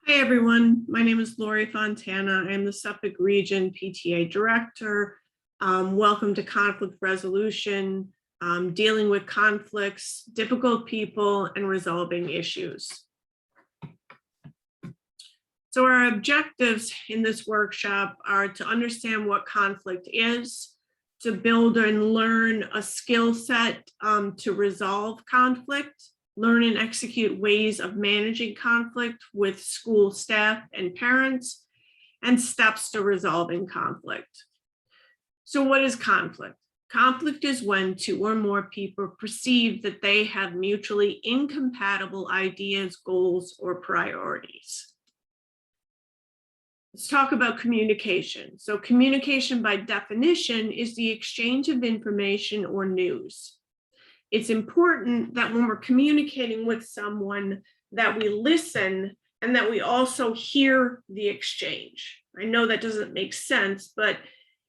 Hi, everyone. My name is Lori Fontana. I'm the Suffolk Region PTA Director. Welcome to Conflict Resolution, dealing with conflicts, difficult people, and resolving issues. So our objectives in this workshop are to understand what conflict is, to build and learn a skill set to resolve conflict, learn and execute ways of managing conflict with school staff and parents, and steps to resolving conflict. So what is conflict? Conflict is when two or more people perceive that they have mutually incompatible ideas, goals, or priorities. Let's talk about communication. So communication by definition is the exchange of information or news. It's important that when we're communicating with someone that we listen and that we also hear the exchange. I know that doesn't make sense, but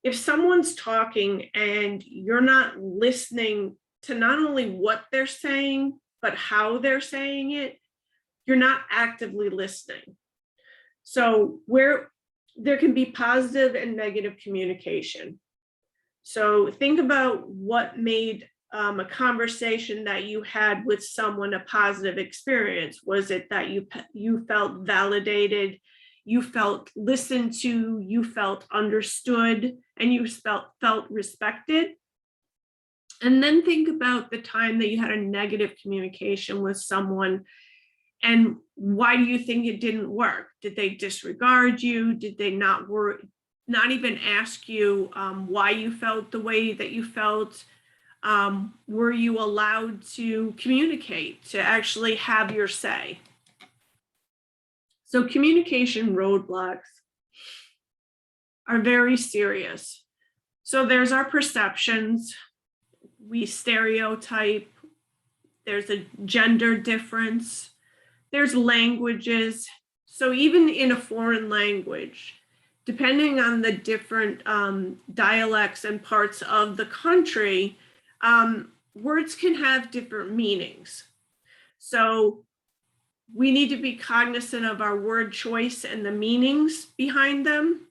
if someone's talking and you're not listening to not only what they're saying, but how they're saying it, you're not actively listening. So there can be positive and negative communication. So think about what made a conversation that you had with someone a positive experience. Was it that you felt validated, you felt listened to, you felt understood, and you felt respected? And then think about the time that you had a negative communication with someone, and why do you think it didn't work? Did they disregard you? Did they not even ask you why you felt the way that you felt? Were you allowed to communicate, to actually have your say? So communication roadblocks are very serious. So there's our perceptions. We stereotype. There's a gender difference. There's languages. So even in a foreign language, depending on the different dialects and parts of the country, words can have different meanings. So we need to be cognizant of our word choice and the meanings behind them,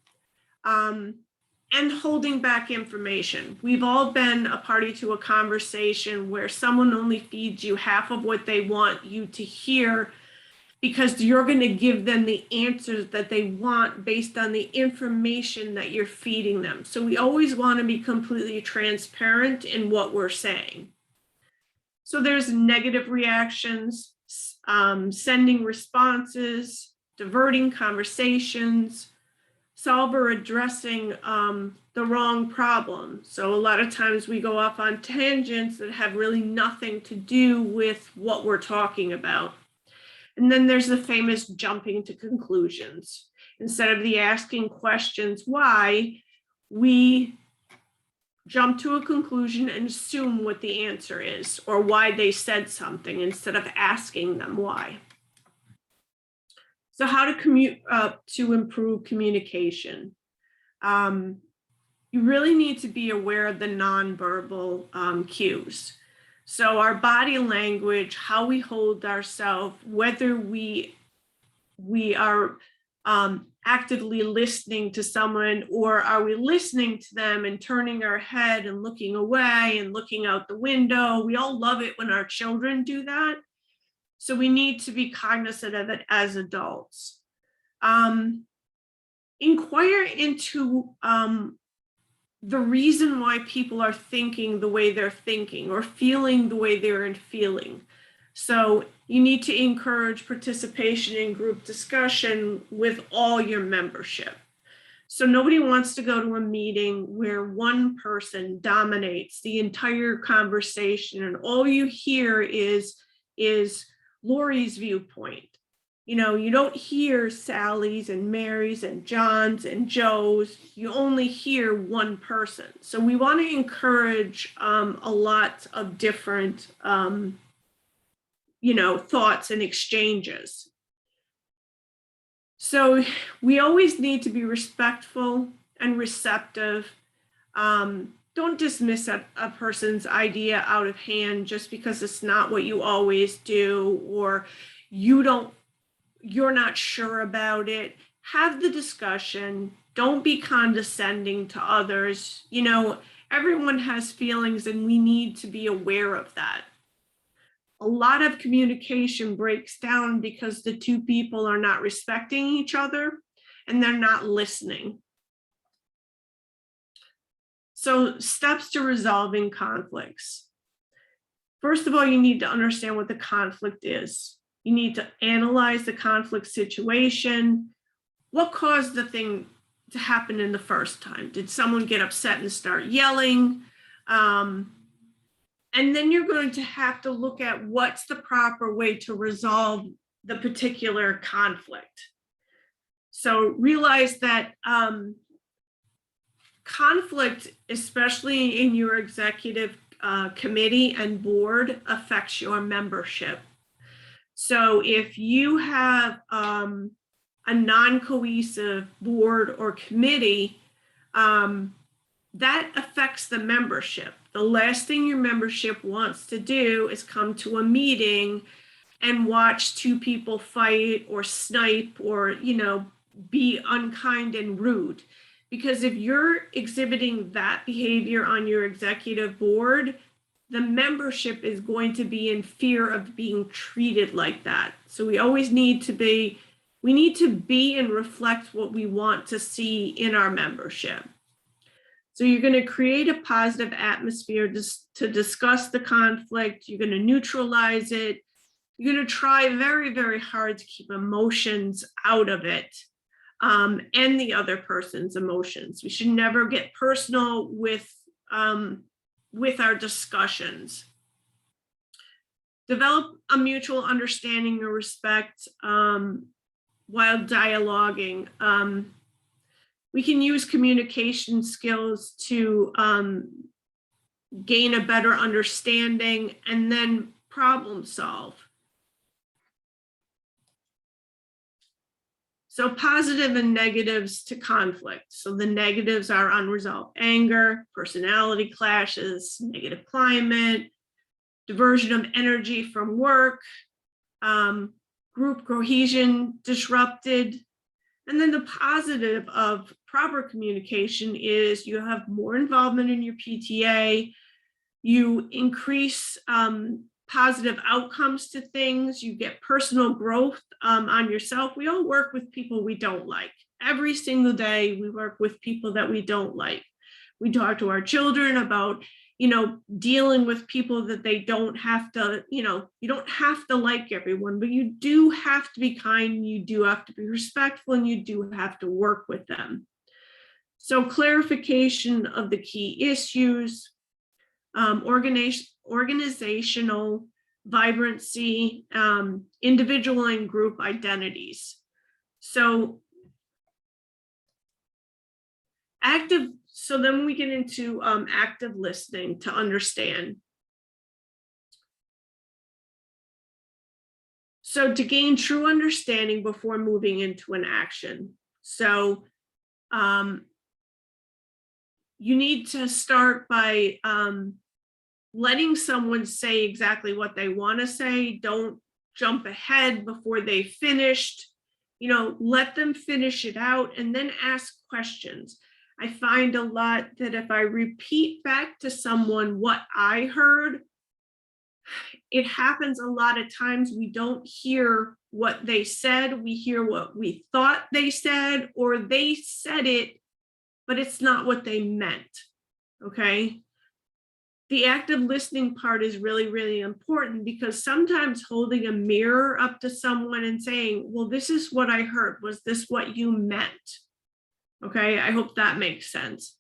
and holding back information. We've all been a party to a conversation where someone only feeds you half of what they want you to hear, because you're going to give them the answers that they want based on the information that you're feeding them. So we always want to be completely transparent in what we're saying. So there's negative reactions, sending responses, diverting conversations, solve or addressing the wrong problem. So a lot of times we go off on tangents that have really nothing to do with what we're talking about. And then there's the famous jumping to conclusions. Instead of the asking questions why, we jump to a conclusion and assume what the answer is or why they said something instead of asking them why. So how to improve communication? You really need to be aware of the nonverbal cues. So our body language, how we hold ourselves, whether we are actively listening to someone, or are we listening to them and turning our head and looking away and looking out the window? We all love it when our children do that. So we need to be cognizant of it as adults. Inquire into the reason why people are thinking the way they're thinking or feeling the way they're feeling. So you need to encourage participation in group discussion with all your membership. So nobody wants to go to a meeting where one person dominates the entire conversation and all you hear is Lori's viewpoint. You know, you don't hear Sally's and Mary's and John's and Joe's. You only hear one person. So we want to encourage a lot of different, thoughts and exchanges. So we always need to be respectful and receptive. Don't dismiss a person's idea out of hand just because it's not what you always do, or you don't you're not sure about it, have the discussion. Don't be condescending to others. You know, everyone has feelings and we need to be aware of that. A lot of communication breaks down because the two people are not respecting each other and they're not listening. So, steps to resolving conflicts. First of all, you need to understand what the conflict is. You need to analyze the conflict situation. What caused the thing to happen in the first time? Did someone get upset and start yelling? And then you're going to have to look at what's the proper way to resolve the particular conflict. So realize that conflict, especially in your executive committee and board, affects your membership. So if you have a non-cohesive board or committee, that affects the membership. The last thing your membership wants to do is come to a meeting and watch two people fight or snipe or, you know, be unkind and rude. Because if you're exhibiting that behavior on your executive board, the membership is going to be in fear of being treated like that. So we always need to be and reflect what we want to see in our membership. So you're going to create a positive atmosphere to discuss the conflict. You're going to neutralize it. You're going to try very, very hard to keep emotions out of it, and the other person's emotions. We should never get personal with our discussions. Develop a mutual understanding or respect while dialoguing. We can use communication skills to gain a better understanding and then problem solve. So positive and negatives to conflict. So the negatives are unresolved anger, personality clashes, negative climate, diversion of energy from work, group cohesion disrupted. And then the positive of proper communication is you have more involvement in your PTA, you increase positive outcomes to things, you get personal growth on yourself. We all work with people we don't like. Every single day we work with people that we don't like. We talk to our children about, you know, dealing with people that they don't have to, you know, you don't have to like everyone, but you do have to be kind, you do have to be respectful, and you do have to work with them. So clarification of the key issues, organizational vibrancy, individual and group identities. So then we get into active listening to understand. So to gain true understanding before moving into an action. So you need to start by letting someone say exactly what they want to say. Don't jump ahead before they finished. You know, let them finish it out and then ask questions. I find a lot that if I repeat back to someone what I heard, it happens a lot of times we don't hear what they said. We hear what we thought they said, or they said it, but it's not what they meant. Okay. The active listening part is really, really important because sometimes holding a mirror up to someone and saying, well, this is what I heard. Was this what you meant? Okay, I hope that makes sense.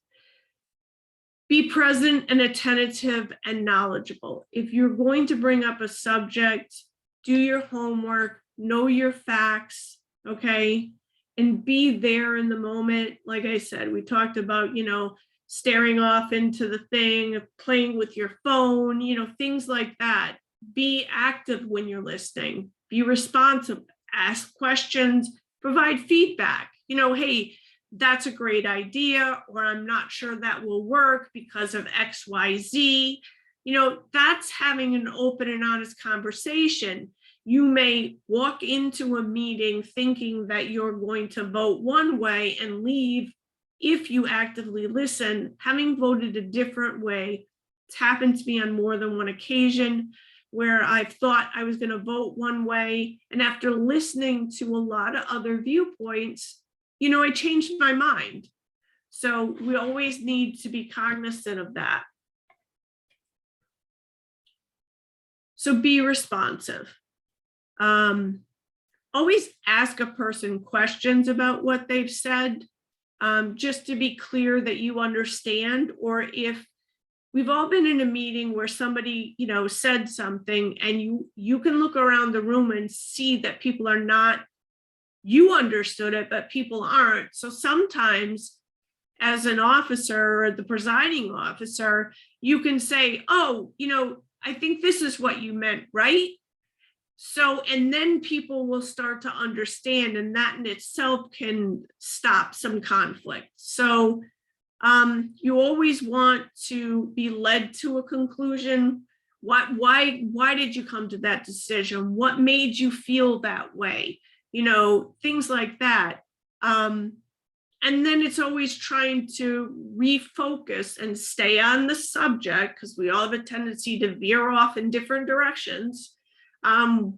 Be present and attentive and knowledgeable. If you're going to bring up a subject, do your homework, know your facts, okay? And be there in the moment. Like I said, we talked about, you know, staring off into the thing, playing with your phone, you know, things like that. Be active when you're listening. Be responsive. Ask questions. Provide feedback. You know, hey, that's a great idea, or I'm not sure that will work because of XYZ. You know, that's having an open and honest conversation. You may walk into a meeting thinking that you're going to vote one way and leave, if you actively listen, having voted a different way. It's happened to me on more than one occasion where I've thought I was going to vote one way, and after listening to a lot of other viewpoints, I changed my mind. So we always need to be cognizant of that. So be responsive. Always ask a person questions about what they've said, just to be clear that you understand, or if we've all been in a meeting where somebody, said something and you can look around the room and see that people are not, you understood it, but people aren't. So sometimes as an officer or the presiding officer, you can say, oh, I think this is what you meant, right? So, and then people will start to understand, and that in itself can stop some conflict. So you always want to be led to a conclusion. Why did you come to that decision? What made you feel that way? Things like that. And then it's always trying to refocus and stay on the subject, because we all have a tendency to veer off in different directions.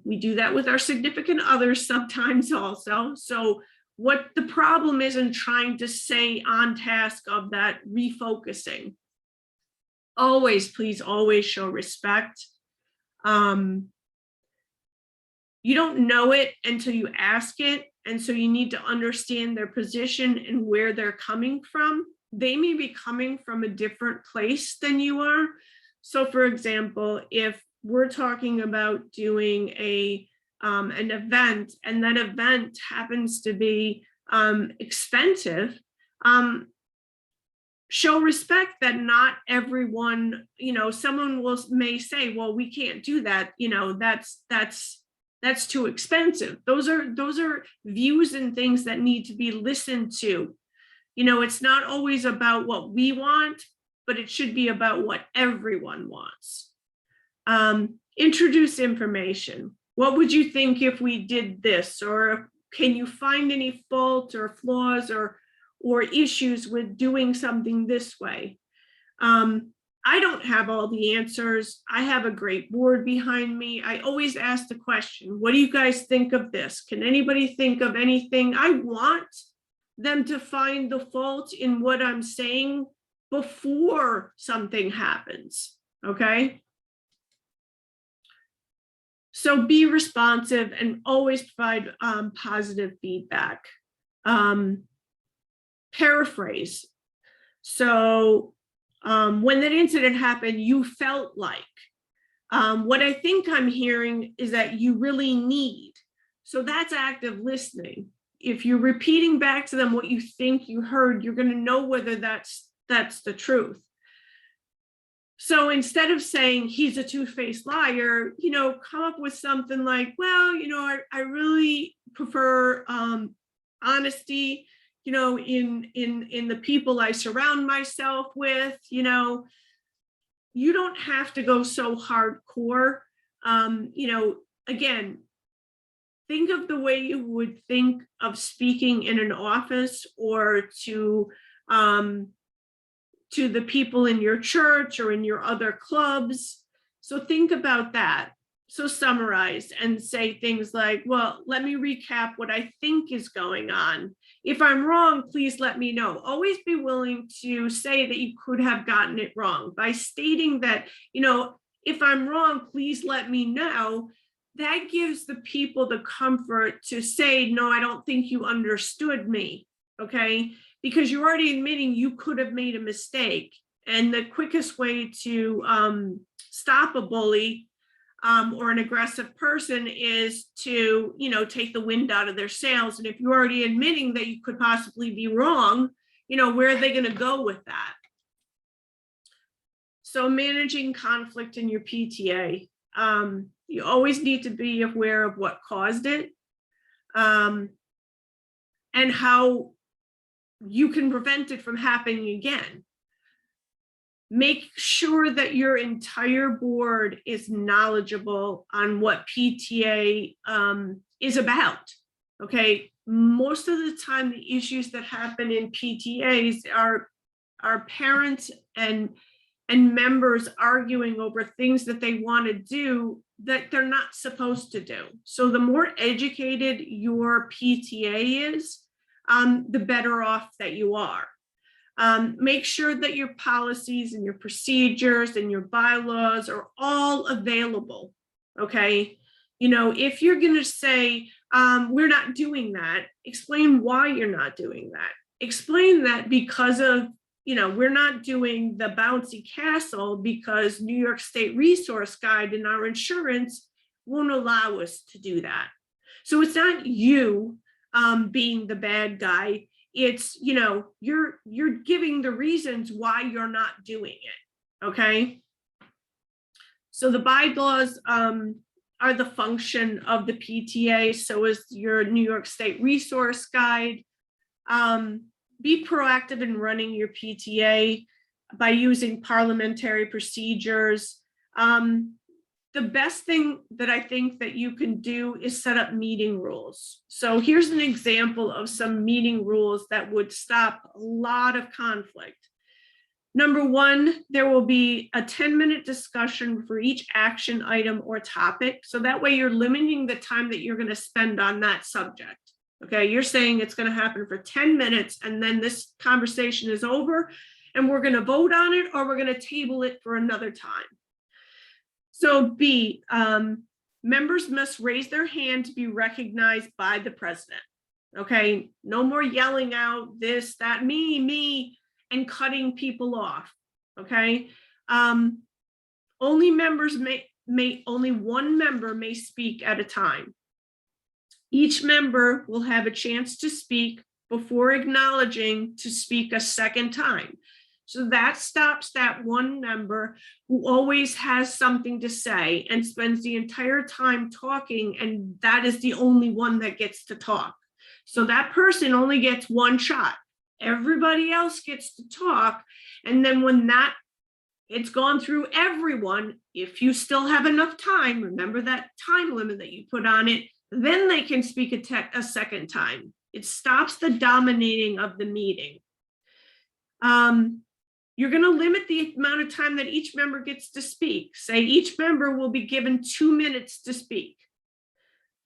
We do that with our significant others sometimes also. So what the problem is in trying to stay on task of that refocusing. Always, please always show respect. You don't know it until you ask it. And so you need to understand their position and where they're coming from. They may be coming from a different place than you are. So for example, if we're talking about doing an event, and that event happens to be expensive, show respect that not everyone, someone may say, well, we can't do that, that's too expensive. Those are views and things that need to be listened to. It's not always about what we want, but it should be about what everyone wants. Introduce information. What would you think if we did this? Or can you find any fault or flaws or issues with doing something this way? I don't have all the answers. I have a great board behind me. I always ask the question, what do you guys think of this? Can anybody think of anything? I want them to find the fault in what I'm saying before something happens, okay? So be responsive and always provide positive feedback. Paraphrase. So when that incident happened, you felt like, what I think I'm hearing is that you really need. So that's active listening. If you're repeating back to them what you think you heard, you're going to know whether that's the truth. So instead of saying he's a two-faced liar, come up with something like, well, I really prefer honesty, in the people I surround myself with. You don't have to go so hardcore. Again, think of the way you would think of speaking in an office or to the people in your church or in your other clubs. So think about that. So summarize and say things like, well, let me recap what I think is going on. If I'm wrong, please let me know. Always be willing to say that you could have gotten it wrong by stating that, if I'm wrong, please let me know. That gives the people the comfort to say, no, I don't think you understood me, okay? Because you're already admitting you could have made a mistake. And the quickest way to stop a bully or an aggressive person is to, take the wind out of their sails. And if you're already admitting that you could possibly be wrong, where are they going to go with that? So managing conflict in your PTA. You always need to be aware of what caused it and how you can prevent it from happening again. Make sure that your entire board is knowledgeable on what PTA is about. Okay, most of the time, the issues that happen in PTAs are parents and members arguing over things that they want to do that they're not supposed to do. So the more educated your PTA is, the better off that you are. Make sure that your policies and your procedures and your bylaws are all available, okay? You know, if you're gonna say, we're not doing that, explain why you're not doing that. Explain that because of, you know, we're not doing the bouncy castle because New York State Resource Guide and our insurance won't allow us to do that. So it's not you being the bad guy. It's, you know, you're giving the reasons why you're not doing it, okay? So the bylaws are the function of the PTA, so is your New York State Resource Guide. Be proactive in running your PTA by using parliamentary procedures. The best thing that I think that you can do is set up meeting rules. So here's an example of some meeting rules that would stop a lot of conflict. Number one, there will be a 10-minute discussion for each action item or topic. So that way you're limiting the time that you're going to spend on that subject. Okay, you're saying it's going to happen for 10 minutes and then this conversation is over and we're going to vote on it or we're going to table it for another time. So B, members must raise their hand to be recognized by the president. Okay, no more yelling out this, that, me, and cutting people off. Okay, only one member may speak at a time. Each member will have a chance to speak before acknowledging to speak a second time. So that stops that one member who always has something to say and spends the entire time talking, and that is the only one that gets to talk. So that person only gets one shot. Everybody else gets to talk. And then when it's gone through everyone, if you still have enough time, remember that time limit that you put on it, then they can speak a second time. It stops the dominating of the meeting. You're going to limit the amount of time that each member gets to speak. Say each member will be given 2 minutes to speak.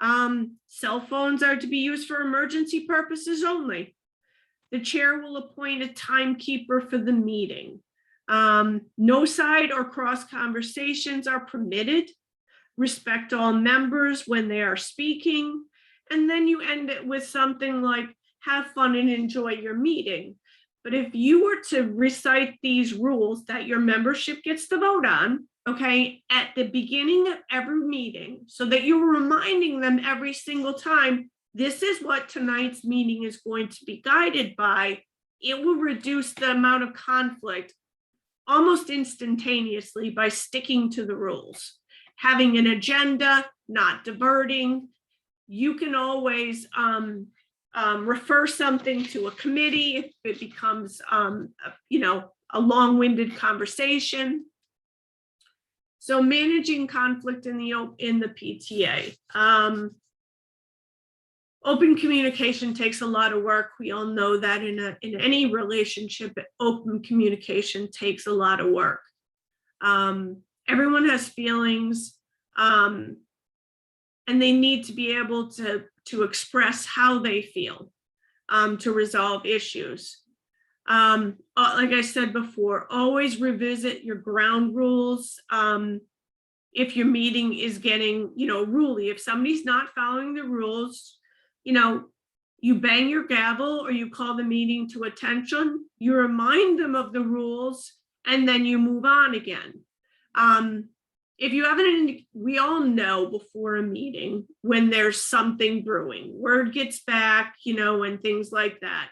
Cell phones are to be used for emergency purposes only. The chair will appoint a timekeeper for the meeting. No side or cross conversations are permitted. Respect all members when they are speaking. And then you end it with something like, have fun and enjoy your meeting. But if you were to recite these rules that your membership gets to vote on, okay, at the beginning of every meeting, so that you're reminding them every single time, this is what tonight's meeting is going to be guided by, it will reduce the amount of conflict almost instantaneously by sticking to the rules. Having an agenda, not diverting. You can always refer something to a committee if it becomes, a long-winded conversation. So managing conflict in the PTA. Open communication takes a lot of work. We all know that in any relationship, open communication takes a lot of work. Everyone has feelings, and they need to be able to express how they feel to resolve issues. Like I said before, always revisit your ground rules. If your meeting is getting, ruly, if somebody's not following the rules, you bang your gavel or you call the meeting to attention, you remind them of the rules, and then you move on again. If you haven't, we all know before a meeting when there's something brewing, word gets back, and things like that.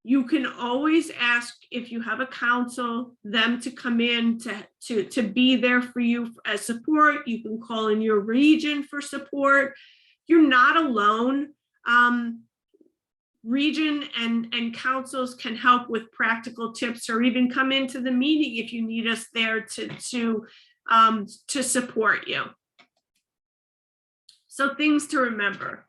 You can always ask, if you have a counsel, them to come in to be there for you as support. You can call in your region for support. You're not alone. region and councils can help with practical tips, or even come into the meeting if you need us there to support you. So things to remember.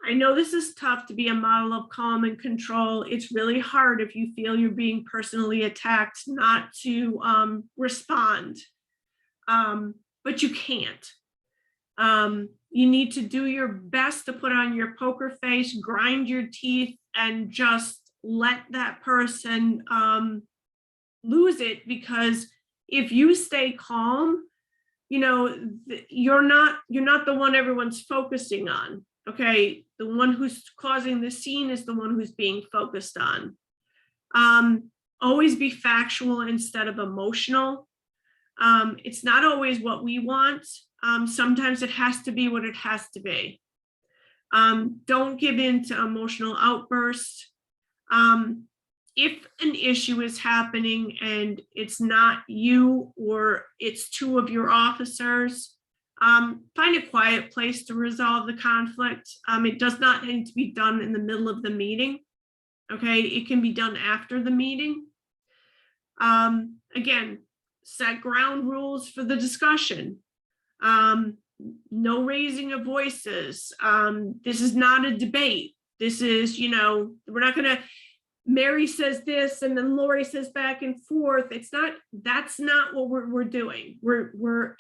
I know this is tough to be a model of calm and control. It's really hard if you feel you're being personally attacked not to respond, but you can't. You need to do your best to put on your poker face, grind your teeth, and just let that person lose it, because if you stay calm, you know, you're not the one everyone's focusing on. Okay, the one who's causing the scene is the one who's being focused on. Always be factual instead of emotional. It's not always what we want. Sometimes it has to be what it has to be. Don't give in to emotional outbursts. If an issue is happening and it's not you or it's two of your officers, find a quiet place to resolve the conflict. It does not need to be done in the middle of the meeting. Okay, it can be done after the meeting. Again, set ground rules for the discussion. No raising of voices. This is not a debate. This is, you know, we're not gonna, Mary says this and then Lori says back and forth. It's not, that's not what we're doing.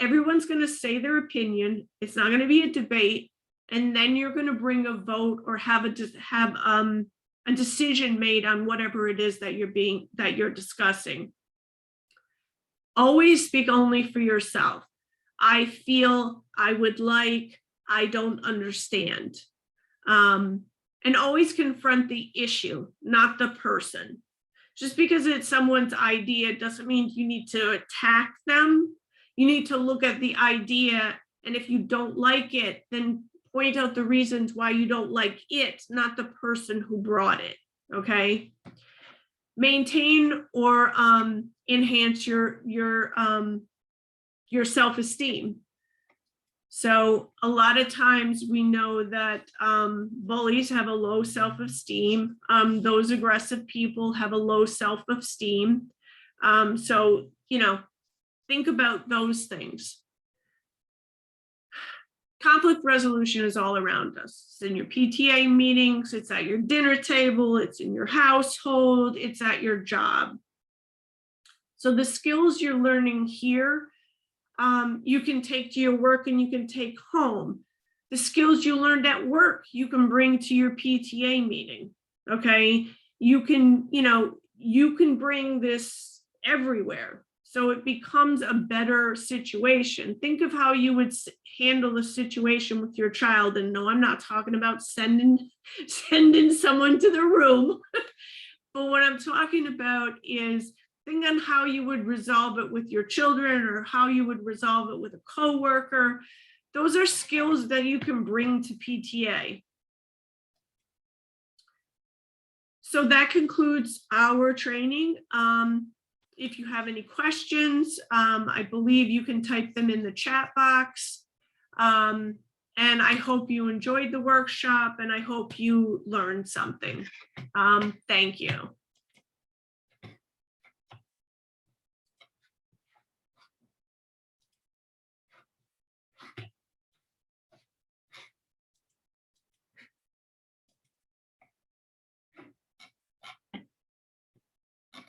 Everyone's gonna say their opinion. It's not gonna be a debate. And then you're gonna bring a vote or have a decision made on whatever it is that you're discussing. Always speak only for yourself. I feel, I would like, I don't understand. And always confront the issue, not the person. Just because it's someone's idea doesn't mean you need to attack them. You need to look at the idea, and if you don't like it, then point out the reasons why you don't like it, not the person who brought it, okay? Maintain or enhance your self-esteem. So a lot of times we know that bullies have a low self-esteem. Those aggressive people have a low self-esteem. So, you know, think about those things. Conflict resolution is all around us. It's in your PTA meetings, it's at your dinner table, it's in your household, it's at your job. So the skills you're learning here, you can take to your work and you can take home. The skills you learned at work, you can bring to your PTA meeting, okay? You can, you know, you can bring this everywhere. So it becomes a better situation. Think of how you would handle a situation with your child. And no, I'm not talking about sending someone to the room. But what I'm talking about is think on how you would resolve it with your children or how you would resolve it with a coworker. Those are skills that you can bring to PTA. So that concludes our training. If you have any questions, I believe you can type them in the chat box. And I hope you enjoyed the workshop and I hope you learned something. Thank you.